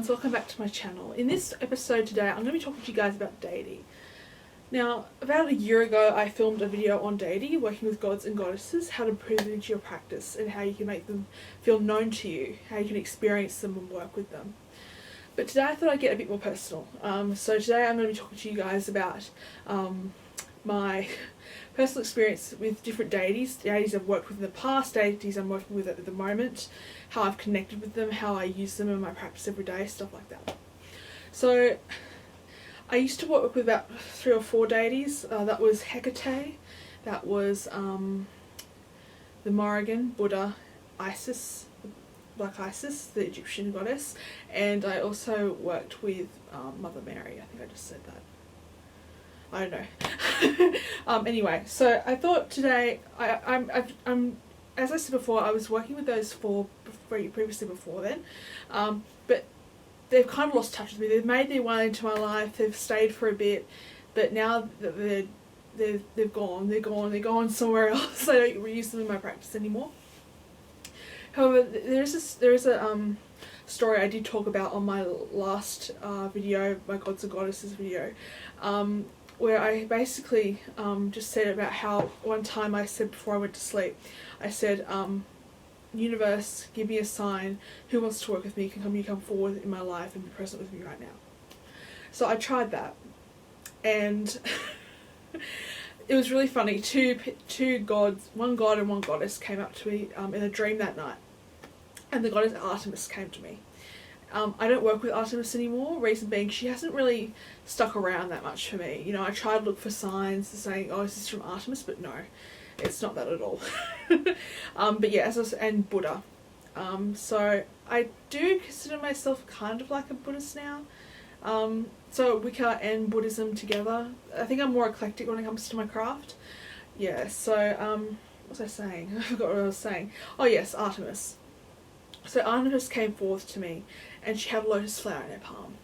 ones, welcome back to my channel. In this episode today I'm going to be talking to you guys about Deity. Now, about a year ago I filmed a video on Deity, working with gods and goddesses, how to put them into your practice and how you can make them feel known to you, how you can experience them and work with them. But today I thought I'd get a bit more personal. So today I'm going to be talking to you guys about my personal experience with different deities I've worked with in the past, deities I'm working with at the moment, how I've connected with them, how I use them in my practice every day, stuff like that. So I used to work with about 3 or 4 deities. That was Hecate, that was the Morrigan, Buddha, Isis, Black Isis, the Egyptian goddess, and I also worked with Mother Mary. I think I just said that. I don't know. Anyway, so I thought today, I'm as I said before, I was working with those 4 previously before then, but they've kind of lost touch with me. They've made their way into my life, they've stayed for a bit, but now that they've gone somewhere else. I don't use them in my practice anymore. However, there is a story I did talk about on my last video, my Gods and Goddesses video, where I basically just said about how one time I said before I went to sleep, I said, universe, give me a sign, who wants to work with me, can you come forward in my life and be present with me right now. So I tried that, and it was really funny. Two gods, one god and one goddess, came up to me in a dream that night, and the goddess Artemis came to me. I don't work with Artemis anymore, reason being she hasn't really stuck around that much for me. You know, I tried to look for signs saying, oh, is this from Artemis? But no, it's not that at all. But yeah, and Buddha. So I do consider myself kind of like a Buddhist now. So Wicca and Buddhism together. I think I'm more eclectic when it comes to my craft. Yeah, so what was I saying? I forgot what I was saying. Oh yes, Artemis. So Artemis came forth to me, and she had a lotus flower in her palm.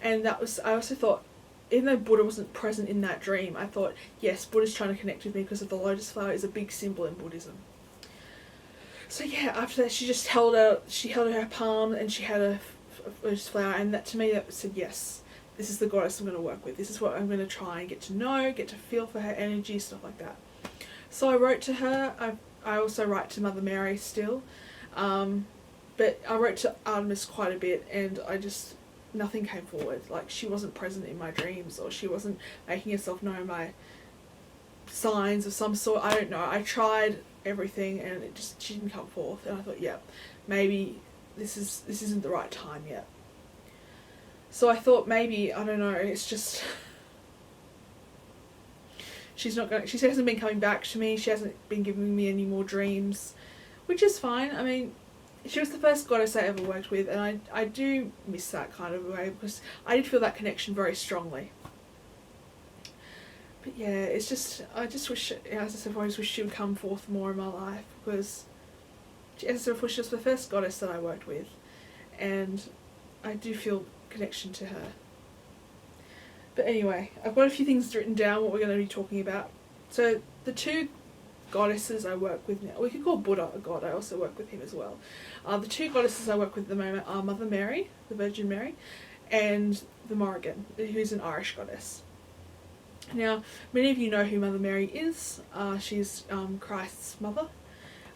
And that was, I also thought, even though Buddha wasn't present in that dream, I thought, yes, Buddha's trying to connect with me because of the lotus flower is a big symbol in Buddhism. So yeah, after that she just held her palm and she had a lotus flower, and that to me that said, yes, this is the goddess I'm going to work with. This is what I'm going to try and get to know, get to feel for her energy, stuff like that. So I wrote to her. I also write to Mother Mary still. But I wrote to Artemis quite a bit, and nothing came forward. Like, she wasn't present in my dreams, or she wasn't making herself known by signs of some sort. I don't know. I tried everything, and she didn't come forth. And I thought, yeah, maybe this isn't the right time yet. So I thought maybe, I don't know, it's just she hasn't been coming back to me. She hasn't been giving me any more dreams, which is fine. I mean, she was the first goddess I ever worked with, and I do miss that kind of way, because I did feel that connection very strongly. But yeah, it's just, I just wish, as I said before, I just wish she would come forth more in my life, because as I said before, she was the first goddess that I worked with, and I do feel connection to her. But anyway, I've got a few things written down what we're going to be talking about. So the 2 goddesses I work with now, we could call Buddha a god, I also work with him as well. The 2 goddesses I work with at the moment are Mother Mary, the Virgin Mary, and the Morrigan, who's an Irish goddess. Now, many of you know who Mother Mary is. She's Christ's mother.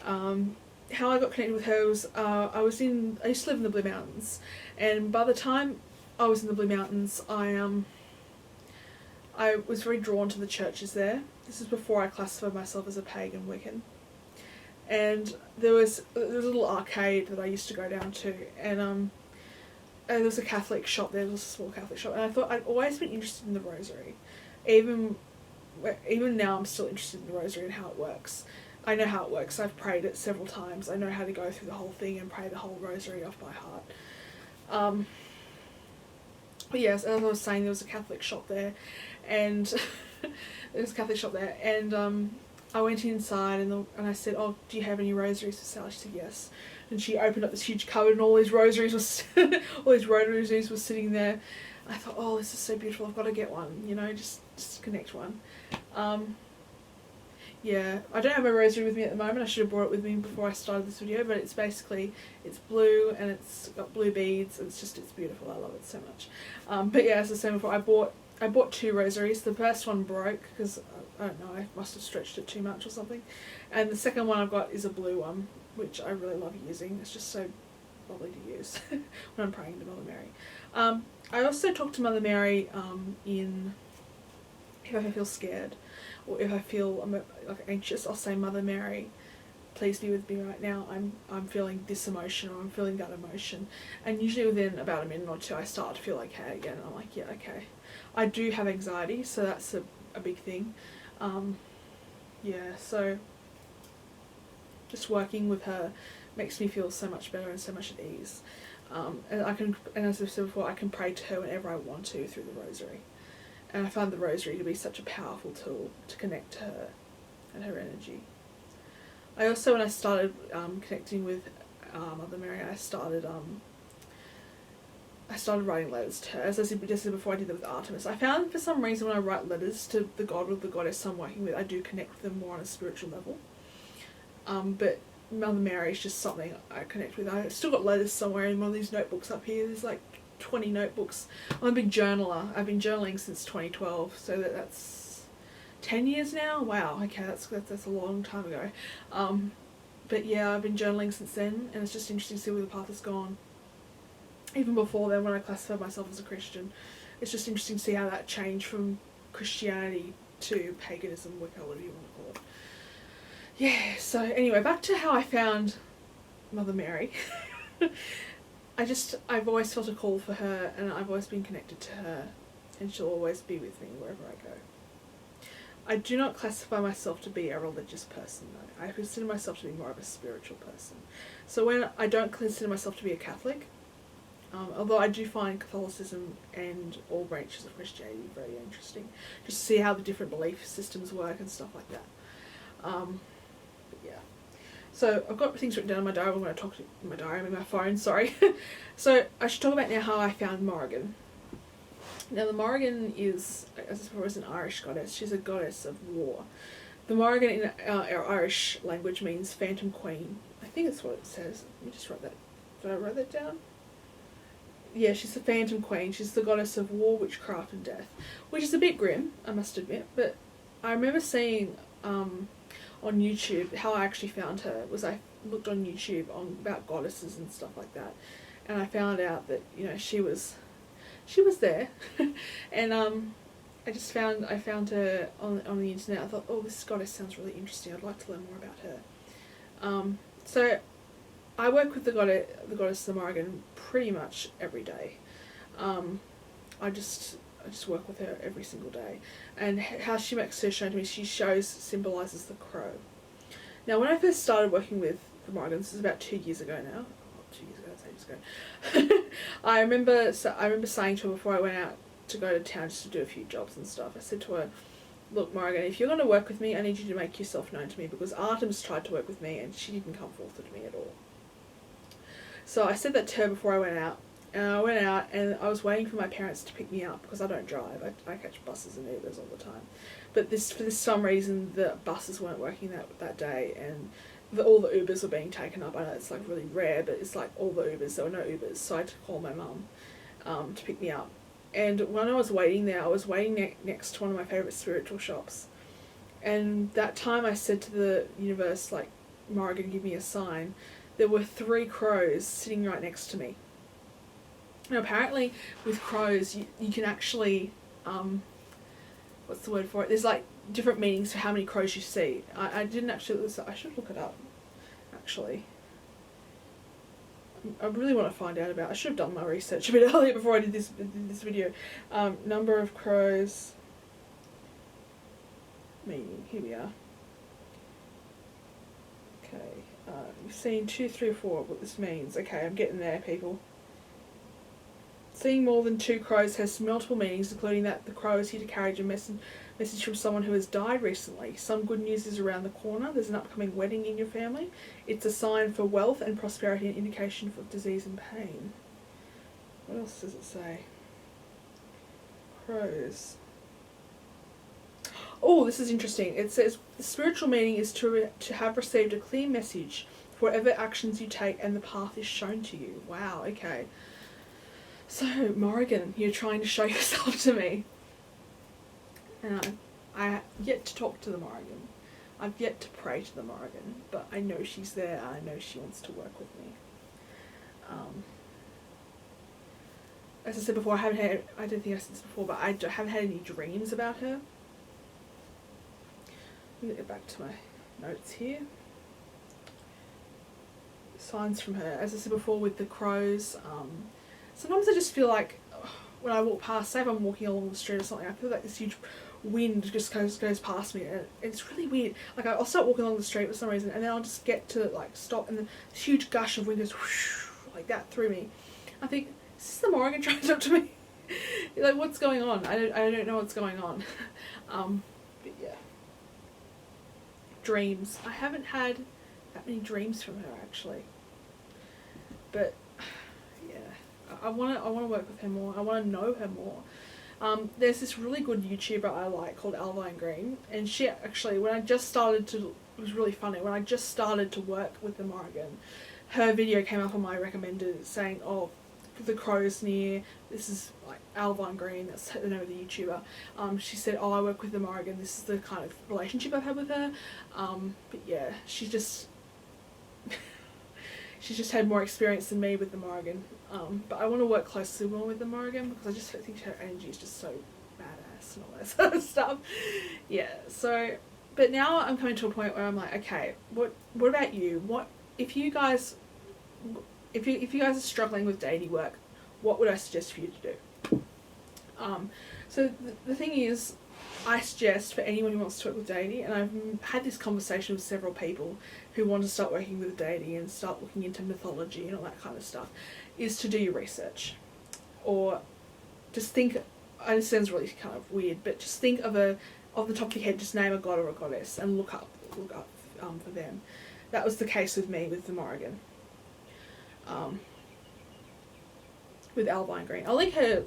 How I got connected with her was, I used to live in the Blue Mountains, and by the time I was in the Blue Mountains, I was very drawn to the churches there. This is before I classified myself as a pagan Wiccan. And there was a little arcade that I used to go down to, and there was a Catholic shop there. There was a small Catholic shop, and I thought I'd always been interested in the rosary. Even now I'm still interested in the rosary and how it works. I know how it works. I've prayed it several times. I know how to go through the whole thing and pray the whole rosary off by heart. But yes, as I was saying, there was a Catholic shop there, and I went inside and I said, oh, do you have any rosaries for sale? She said yes. And she opened up this huge cupboard, and all these rosaries were sitting there. I thought, oh, this is so beautiful, I've got to get one, you know, just connect one. Yeah, I don't have a rosary with me at the moment. I should have brought it with me before I started this video, but it's basically, it's blue and it's got blue beads. It's beautiful. I love it so much. But yeah, as I said before, I bought 2 rosaries. The first one broke because, I don't know, I must have stretched it too much or something. And the second one I've got is a blue one, which I really love using. It's just so lovely to use when I'm praying to Mother Mary. I also talk to Mother Mary if I feel scared or if I feel anxious. I'll say, Mother Mary, please be with me right now. I'm feeling this emotion or I'm feeling that emotion. And usually within about a minute or two I start to feel okay again. I'm like, yeah, okay. I do have anxiety, so that's a big thing. Yeah, so just working with her makes me feel so much better and so much at ease. And as I've said before, I can pray to her whenever I want to through the rosary. And I find the rosary to be such a powerful tool to connect to her and her energy. I also, when I started connecting with Mother Mary, I started writing letters to her. As I said before, I did that with Artemis. I found for some reason when I write letters to the god or the goddess I'm working with, I do connect with them more on a spiritual level. But Mother Mary is just something I connect with. I've still got letters somewhere in one of these notebooks up here. There's like 20 notebooks. I'm a big journaler. I've been journaling since 2012, so that's 10 years now. Wow, okay, that's a long time ago. But yeah, I've been journaling since then, and it's just interesting to see where the path has gone. Even before then, when I classified myself as a Christian, it's just interesting to see how that changed from Christianity to paganism, whatever you want to call it. Yeah, so anyway, back to how I found Mother Mary. I've always felt a call for her, and I've always been connected to her, and she'll always be with me wherever I go. I do not classify myself to be a religious person, though. I consider myself to be more of a spiritual person. So when I don't consider myself to be a Catholic, although I do find Catholicism and all branches of Christianity very interesting, just to see how the different belief systems work and stuff like that. But yeah. So I've got things written down in my diary. I'm going to talk to my diary, my phone, sorry. So I should talk about now how I found Morrigan. Now the Morrigan is, as far as an Irish goddess, she's a goddess of war. The Morrigan in our Irish language means phantom queen. I think that's what it says. Let me just write that. Did I write that down? Yeah, she's the phantom queen. She's the goddess of war, witchcraft and death. Which is a bit grim, I must admit, but I remember seeing on YouTube how I actually found her was I looked on YouTube about goddesses and stuff like that, and I found out that, you know, she was there. And I found her on the internet. I thought, oh, this goddess sounds really interesting. I'd like to learn more about her. So I work with the goddess the Morrigan pretty much every day. I just work with her every single day, and how she makes her shown to me, she symbolises the crow. Now, when I first started working with the Morrigans, this is about 2 years ago now. 2 years ago, that's ages ago. I remember saying to her before I went out to go to town just to do a few jobs and stuff. I said to her, "Look, Morrigan, if you're going to work with me, I need you to make yourself known to me, because Artemis tried to work with me and she didn't come forth to me at all." So I said that to her before I went out. And I went out and I was waiting for my parents to pick me up because I don't drive. I catch buses and Ubers all the time. But for some reason the buses weren't working that day, and all the Ubers were being taken up. I know it's like really rare, but it's like all the Ubers, there were no Ubers. So I had to call my mum to pick me up. And when I was waiting there, I was waiting next to one of my favourite spiritual shops. And that time I said to the universe, like, Morrigan, give me a sign. There were 3 crows sitting right next to me. Now apparently with crows you can actually, what's the word for it? There's like different meanings for how many crows you see. I didn't actually, I should look it up actually. I really want to find out about, I should have done my research a bit earlier before I did this video. Number of crows, meaning, here we are. Okay, you've seen 2, 3 or 4, what this means. Okay, I'm getting there, people. Seeing more than 2 crows has multiple meanings, including that the crow is here to carry a message from someone who has died recently. Some good news is around the corner. There's an upcoming wedding in your family. It's a sign for wealth and prosperity, and indication for disease and pain. What else does it say? Crows. Oh, this is interesting. It says the spiritual meaning is to have received a clear message for whatever actions you take, and the path is shown to you. Wow. Okay. So Morrigan, you're trying to show yourself to me, and I have yet to talk to the Morrigan. I've yet to pray to the Morrigan, but I know she's there. I know she wants to work with me. As I said before, I don't think I said this before, but I haven't had any dreams about her. Let me get back to my notes here. Signs from her. As I said before with the crows, sometimes I just feel like when I walk past, say if I'm walking along the street or something, I feel like this huge wind just goes past me, and it's really weird. Like I'll start walking along the street for some reason, and then I'll just get to like stop, and this huge gush of wind goes whoosh, like that through me. I think, is this the Morrigan trying to talk to me? Like, what's going on? I don't know what's going on. But yeah. Dreams. I haven't had that many dreams from her actually. But yeah, I wanna work with her more. I wanna know her more. There's this really good YouTuber I like called Alvine Green, and she actually, when I just started to, it was really funny, when I just started to work with the Morrigan, her video came up on my recommended saying, oh, the crows near, this is like Alvine Green, that's the name of the YouTuber. She said, oh, I work with the Morrigan, this is the kind of relationship I've had with her. But yeah, she's just had more experience than me with the Morrigan. But I want to work closely more with the Morrigan because I just think her energy is just so badass and all that sort of stuff. Yeah, so, but now I'm coming to a point where I'm like, okay, what about you? What if you guys are struggling with deity work, what would I suggest for you to do? So the thing is, I suggest for anyone who wants to work with deity, and I've had this conversation with several people who want to start working with deity and start looking into mythology and all that kind of stuff, is to do your research. Or just think, I know it sounds really kind of weird, but just think of the top of your head, just name a god or a goddess and look up for them. That was the case with me with the Morrigan. With Alvine Green. I'll link her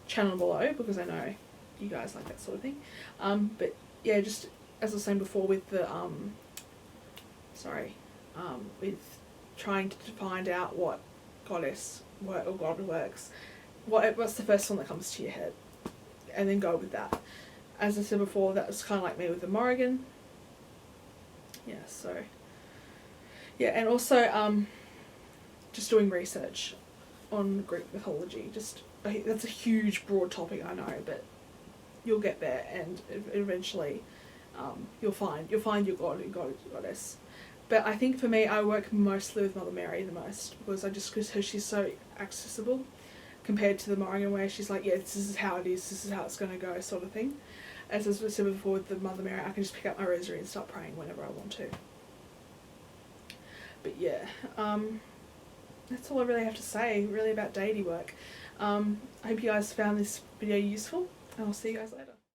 channel below because I know you guys like that sort of thing. But yeah, just as I was saying before with the with trying to find out what goddess or god works, what's the first one that comes to your head, and then go with that. As I said before, that was kind of like me with the Morrigan. Yeah, so yeah, and also just doing research on Greek mythology. That's a huge, broad topic, I know, but you'll get there, and eventually you'll find your god and goddess. But I think for me, I work mostly with Mother Mary the most because she's so accessible compared to the Morrigan, where she's like, yeah, this is how it is, this is how it's going to go, sort of thing. As I said before with the Mother Mary, I can just pick up my rosary and start praying whenever I want to. But yeah, that's all I really have to say, really, about deity work. I hope you guys found this video useful, and I'll see you guys later.